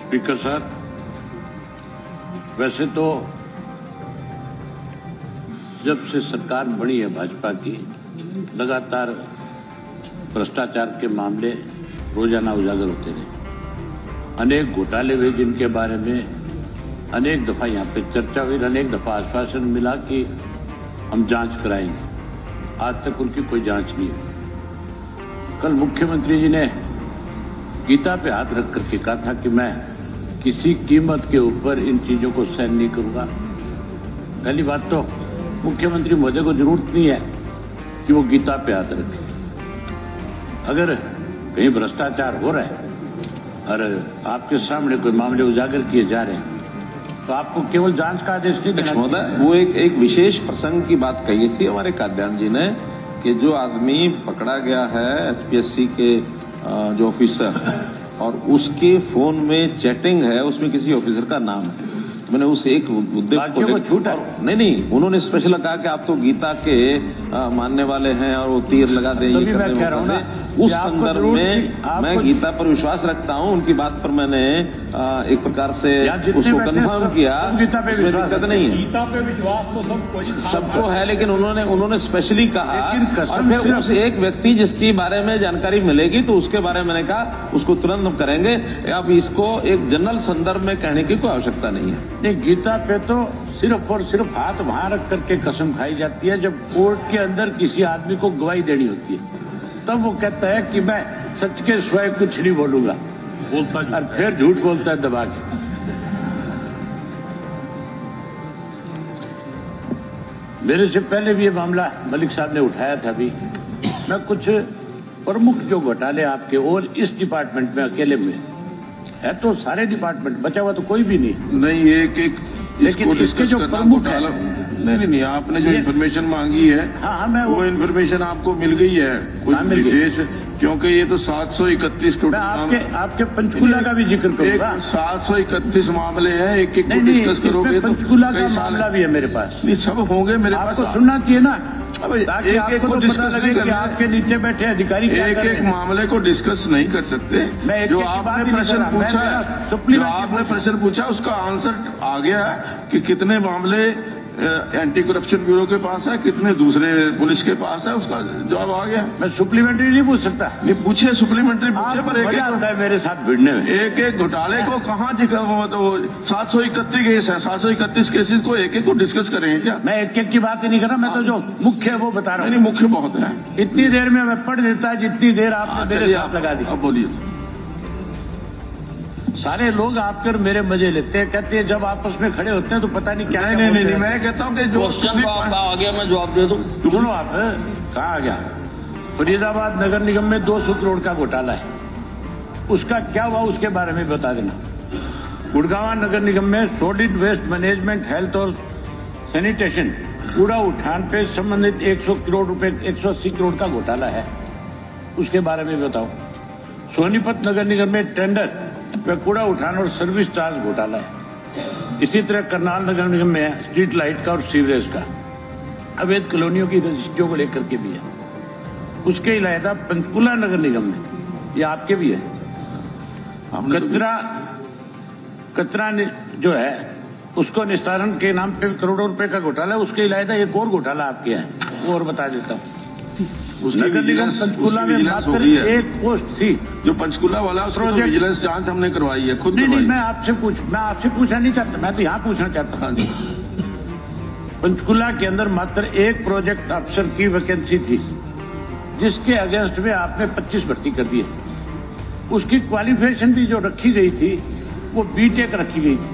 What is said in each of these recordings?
Speaker साहब, वैसे तो जब से सरकार बनी है भाजपा की, लगातार भ्रष्टाचार के मामले रोजाना उजागर होते रहे। अनेक घोटाले हुए जिनके बारे में अनेक दफा यहाँ पे चर्चा हुई, अनेक दफा आश्वासन मिला कि हम जांच कराएंगे। आज तक उनकी कोई जांच नहीं हुई। कल मुख्यमंत्री जी ने गीता पे हाथ रख करके कहा था कि मैं किसी कीमत के ऊपर इन चीजों को सहन नहीं करूंगा। पहली बात तो मुख्यमंत्री महोदय को जरूरत नहीं है कि वो गीता पे हाथ रखे। अगर कहीं भ्रष्टाचार हो रहा है और आपके सामने कोई मामले उजागर किए जा रहे हैं तो आपको केवल जांच का आदेश नहीं देना चाहिए। वो एक विशेष प्रसंग की बात कही थी हमारे काद्यान जी ने कि जो आदमी पकड़ा गया है एचपीएससी के जो ऑफिसर, और उसके फोन में चैटिंग है, उसमें किसी ऑफिसर का नाम है। तो मैंने उस एक मुद्दे को छूटा नहीं, उन्होंने स्पेशल कहा कि आप तो गीता के मानने वाले हैं और वो तीर लगा दें, ये करने उस संदर्भ में मैं गीता पर विश्वास रखता हूं। उनकी बात पर मैंने एक प्रकार से उसको कंफर्म किया, गीता पे दिक्कत नहीं है। गीता पे विश्वास तो सबको है, लेकिन उन्होंने स्पेशली कहा, और फिर उस एक व्यक्ति जिसकी बारे में जानकारी मिलेगी तो उसके बारे में मैंने कहा उसको तुरंत करेंगे। अब इसको एक जनरल संदर्भ में कहने की कोई आवश्यकता नहीं है। नहीं, गीता पे तो सिर्फ और सिर्फ हाथ वहां रख करके कसम खाई जाती है जब कोर्ट के अंदर किसी आदमी को गवाही देनी होती है, तब वो कहता है कि मैं सच के सिवाय कुछ नहीं बोलूंगा, और फिर झूठ बोलता है दबा के। मेरे से पहले भी ये मामला मलिक साहब ने उठाया था। भी मैं कुछ प्रमुख जो घोटाले आपके और इस डिपार्टमेंट में अकेले में है, तो सारे डिपार्टमेंट बचा हुआ तो कोई भी नहीं। एक लेकिन इसके जो प्रमुख है, नहीं, आपने जो इन्फॉर्मेशन मांगी है, हाँ, मैं वो इन्फॉर्मेशन आपको मिल गई है कुछ विशेष, क्योंकि ये तो 731 टोटल आपके पंचकूला का भी जिक्र करूंगा। 731 मामले हैं, एक को डिस्कस करोगे तो पंचकूला का मामला भी है मेरे पास। नहीं, सब होंगे मेरे पास। आपको सुनना चाहिए ना, ताकि एक आपको तो पता लगे कि आपके नीचे बैठे अधिकारी क्या कर रहे हैं। एक मामले को डिस्कस नहीं कर सकते। जो आपने प्रश्न पूछा उसका आंसर आ गया कि कितने मामले एंटी करप्शन ब्यूरो के पास है, कितने दूसरे पुलिस के पास है, उसका जवाब आ गया। मैं सप्लीमेंट्री नहीं पूछ सकता। नहीं पूछे, सप्लीमेंट्री पूछे, पर मजा आता है मेरे साथ भिड़ने में। एक घोटाले को कहाँ 731 केस है, 731 केसेस को एक को डिस्कस करेंगे क्या? मैं एक की बात ही नहीं कर रहा, मैं तो जो मुख्य है वो बता रहा हूँ। नहीं, मुख्य बहुत है। इतनी देर में मैं पढ़ देता जितनी देर आपने मेरे साथ लगा दी। अब बोलिए। सारे लोग आपकर मेरे मजे लेते हैं, कहते हैं जब आपस में खड़े होते हैं तो पता नहीं क्या। नहीं, मैं कहता हूँ कि जो क्वेश्चन तो आपका आ गया, मैं जवाब दे दूं। सुनो, आप कहाँ आ गया? फरीदाबाद नगर निगम में 200 करोड़ का घोटाला है, उसका क्या हुआ उसके बारे में बता देना। गुड़गांव नगर निगम में सॉलिड वेस्ट मैनेजमेंट, हेल्थ और सैनिटेशन, कूड़ा उठान पे संबंधित 100 करोड़ रुपए, 180 करोड़ का घोटाला है, उसके बारे में बताओ। सोनीपत नगर निगम में टेंडर पे कूड़ा उठान और सर्विस चार्ज घोटाला है। इसी तरह करनाल नगर निगम में स्ट्रीट लाइट का और सीवरेज का, अवैध कॉलोनियों की रजिस्ट्रियों को लेकर के भी है। उसके अलावा पंचकूला नगर निगम में, ये आपके भी है, कचरा जो है उसको निस्तारण के नाम पे करोड़ों रुपए का घोटाला है। उसके अलावा एक और घोटाला आपके है, वो और बता देता हूँ। नगर निगम पंचकूला में मात्र एक पोस्ट थी, जो पंचकूला वाला उसको विजिलेंस जांच हमने करवाई है खुद। नहीं, मैं आपसे पूछना नहीं चाहता, मैं तो यहाँ पूछना चाहता हूँ। पंचकूला के अंदर मात्र एक प्रोजेक्ट अफसर की वैकेंसी थी, जिसके अगेंस्ट में आपने 25 भर्ती कर दिए। उसकी क्वालिफिकेशन भी जो रखी गई थी वो बीटेक रखी गई थी,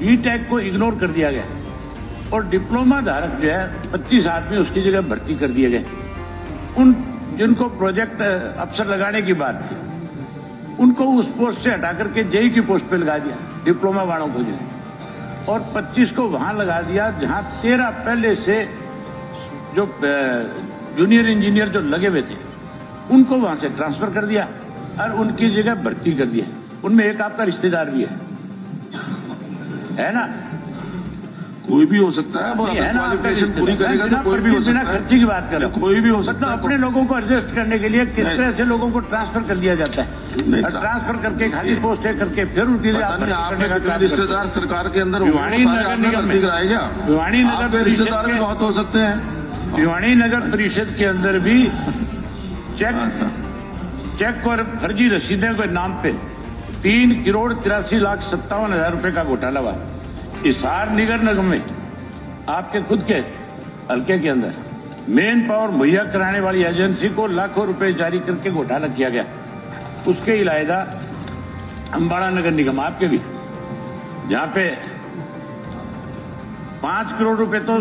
बीटेक को इग्नोर कर दिया गया, और डिप्लोमा धारक जो है 25 आदमी उसकी जगह भर्ती कर दिए गए। उन जिनको प्रोजेक्ट अफसर लगाने की बात थी उनको उस पोस्ट से हटा करके जेई की पोस्ट पे लगा दिया, डिप्लोमा वालों को जो, और 25 को वहां लगा दिया जहां 13 पहले से जो जूनियर इंजीनियर जो लगे हुए थे उनको वहां से ट्रांसफर कर दिया और उनकी जगह भर्ती कर दिया। उनमें एक आपका रिश्तेदार भी है ना। कोई भी हो सकता है, वो ये है ना, क्वालिफिकेशन पूरी करेगा तो कोई भी हो बिना सकता है। खर्ची की बात कर रहे हो। कोई भी हो सकता मतलब है। अपने लोगों को एडजस्ट करने के लिए किस नहीं। तरह से लोगों को ट्रांसफर कर दिया जाता नहीं, है, ट्रांसफर करके खाली पोस्ट करके फिर उनके लिए पता नहीं आप आपके करने का कितने काम रिश्तेदार सरकार के अंदर भिवाड़ी नगर निगम में। कराएगा। भिवाड़ी नगर आपके परिषद रिश्तेदार भी के- बहुत हो सकते हैं। भिवाड़ी नगर परिषद के अंदर भी चेक और फर्जी रसीदें के नाम पे 3,83,57,000 रुपए का घोटाला हुआ। हिसार निगर निगम में आपके खुद के हल्के के अंदर मेन पावर मुहैया कराने वाली एजेंसी को लाखों रुपए जारी करके घोटाला किया गया। उसके इलावा अंबाड़ा नगर निगम आपके भी, जहां पे 5 करोड़ रुपए तो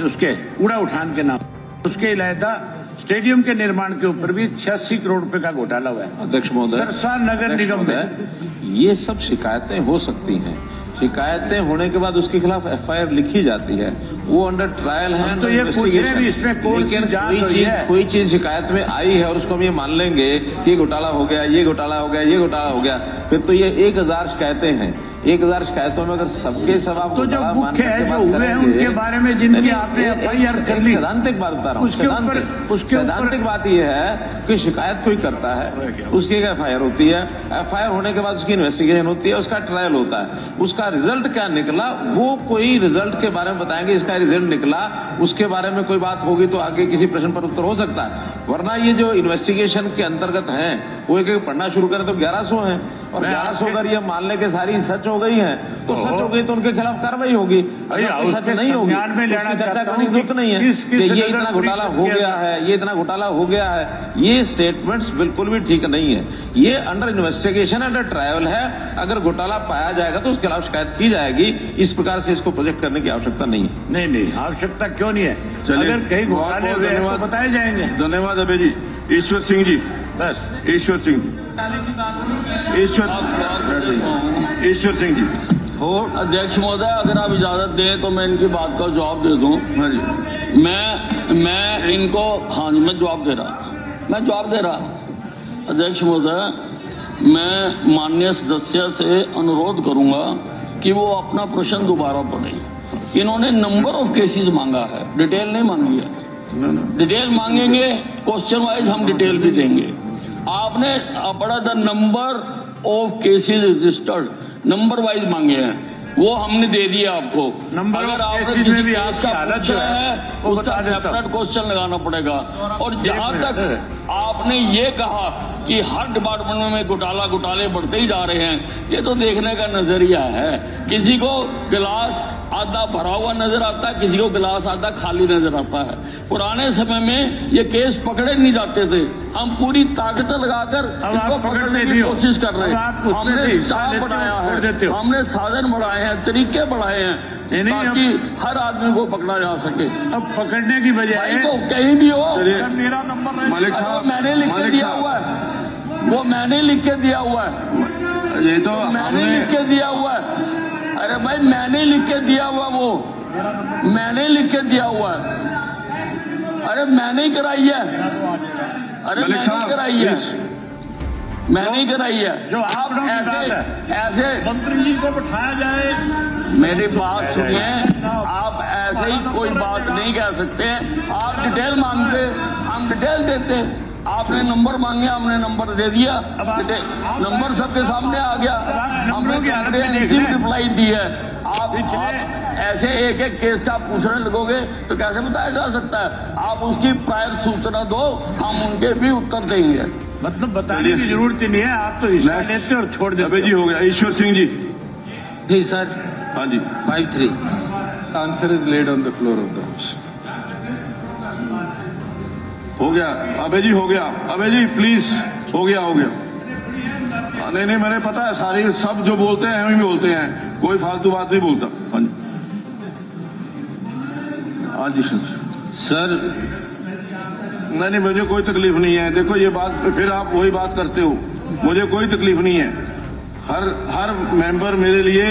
उसके कूड़ा उठान के नाम, उसके इलावा स्टेडियम के निर्माण के ऊपर भी 86 करोड़ रुपए का घोटाला हुआ है। अध्यक्ष महोदय, सरसा नगर निगम में ये सब शिकायतें हो सकती हैं। शिकायतें होने के बाद उसके खिलाफ एफआईआर लिखी जाती है, वो अंडर ट्रायल है, हम तो ये पूछ रहे हैं भी इसमें कौन सी लेकिन जांच हुई है? कोई चीज शिकायत में आई है और उसको हम ये मान लेंगे कि ये घोटाला हो गया, ये घोटाला हो गया, ये घोटाला हो गया, फिर तो ये 1000 शिकायतें हैं। 1000 शिकायतों में अगर सबके सब आप तो जो घोटाला मुख्य मानने है, के जो बाद हुए हैं, करेंगे- उनके बारे में जिनकी नहीं, आपने एक- FIR कर ली। सैद्धांतिक बात बता रहा हूँ। उसके ऊपर- सैद्धांतिक बात यह है कि शिकायत कोई करता है, उसकी एक एफआईआर होती है, एफआईआर होने के बाद उसकी इन्वेस्टिगेशन होती है, उसका ट्रायल होता है, उसका रिजल्ट क्या निकला वो कोई रिजल्ट के बारे में बताएंगे, इसका रिजल्ट निकला, उसके बारे में कोई बात होगी तो आगे किसी प्रश्न पर उत्तर हो सकता है। वरना ये जो इन्वेस्टिगेशन के अंतर्गत हैं वो एक पढ़ना शुरू करें तो 1100 हैं, और मैं 1100 आपके- अगर ये मान ले कि सारी सच हो गई है तो सच हो गई तो उनके खिलाफ कार्रवाई होगी। अगर कोई सच नहीं होगी संज्ञान में तो लेना उसकी चर्चा चाहता करने की हूं जरूरत नहीं है किस कि ये नगर इतना घोटाला परिषद हो के गया अंदर- है, ये इतना घोटाला हो गया है, ये स्टेटमेंट्स बिल्कुल भी ठीक नहीं है। ये अंडर इन्वेस्टिगेशन, अंडर ट्रायल है। अगर घोटाला पाया जाएगा तो उसके खिलाफ शिकायत की जाएगी। इस प्रकार से इसको प्रोजेक्ट करने की आवश्यकता नहीं है। नहीं, आवश्यकता क्यों नहीं है? चलिए, अगर कहीं बहुत घोटाले बहुत हुए हैं धन्यवाद। तो बताए जाएंगे। धन्यवाद अभय जी। ईश्वर सिंह जी, बस ईश्वर सिंह जी, ईश्वर सिंह जी। हो अध्यक्ष महोदय, अगर आप इजाजत दें तो मैं इनकी बात का जवाब दे दूं। हाँ जी, मैं इनको, हाँ जी, मैं जवाब दे रहा। अध्यक्ष महोदय, मैं माननीय सदस्य से अनुरोध करूंगा कि वो अपना प्रश्न दोबारा पढ़ें। इन्होंने नंबर ऑफ केसेस मांगा है, डिटेल नहीं मांगी है। डिटेल मांगेंगे, क्वेश्चन वाइज हम डिटेल भी देंगे। आपने पढ़ा था number of cases registered, number wise मांगे हैं, वो हमने दे दिया आपको। नंबर अगर ऑफ आपने केसेस किसी में भी केस आपकी का हालत पूछा जो है, है वो उसका बता देता हूं। सेपरेट क्वेश्चन लगाना पड़ेगा। और जहां तक आपने ये कहा कि हर डिपार्टमेंट में घोटाले बढ़ते ही जा रहे हैं, ये तो देखने का नजरिया है। किसी को गिलास आधा भरा हुआ नजर आता है, किसी को गिलास आधा खाली नजर आता है। पुराने समय में ये केस पकड़े नहीं जाते थे, हम पूरी ताकत लगाकर अब इनको आप पकड़ पकड़ने की लेते हो। कोशिश कर रहे अब आप हैं। उसमें से हमने हिस्सा स्टाफ लेते हो, बढ़ाया छोड़ देते है, हो। हमने साधन बढ़ाए हैं, तरीके बढ़ाए हैं, नहीं, ताकि हर आदमी को पकड़ा जा सके। अब पकड़ने की भाई बजाय तो कहीं भी हो, चलिए, मेरा नंबर मालिक वो साहब, मैंने लिख के मालिक दिया हुआ साहब, है, वो मैंने लिख के दिया हुआ है, ये तो मैंने लिख के दिया हुआ है। अरे भाई, मैंने लिख के दिया हुआ, वो मैंने लिख के दिया हुआ है। अरे मैंने ही कराई है, अरे मलिक मैंने साहब, कराई है, प्लीज। मैंने ही कराई है। जो आप आंकड़ों की बात ऐसे मंत्री जी को बिठाया जाए। मेरी बात सुनिए, आप ऐसे ही कोई बात नहीं कह सकते। आप डिटेल मांगते, हम डिटेल देते। आपने नंबर मांगे, हमने नंबर दे दिया, नंबर सबके सामने आ गया, हमने कॉम्प्रिहेंसिव रिप्लाई दी है। आप ऐसे एक एक केस का पूछने लगोगे तो कैसे बताया जा सकता है? आप उसकी प्रायर सूचना दो, हम उनके भी उत्तर देंगे। मतलब बताने की जरूरत ही नहीं है, आप तो हिस्सा Next. लेते और छोड़ अभय देते जी हो गया। ईश्वर सिंह जी, जी सर, हाँ जी, 5-3. Answer is laid on the floor of the house. हो गया। अभय जी हो गया। अभय जी प्लीज, हो गया। नहीं, मैंने पता है, सारी सब जो बोलते हैं हम ही बोलते हैं, कोई फालतू बात नहीं बोलता। हाँ जी, हाँ जी सर, नहीं, मुझे कोई तकलीफ नहीं है। देखो ये बात फिर आप वही बात करते हो, मुझे कोई तकलीफ नहीं है। हर मेंबर मेरे लिए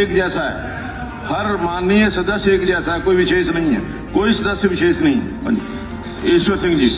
एक जैसा है, हर माननीय सदस्य एक जैसा है, कोई विशेष नहीं है, कोई सदस्य विशेष नहीं है। हाँ जी, ईश्वर सिंह जी।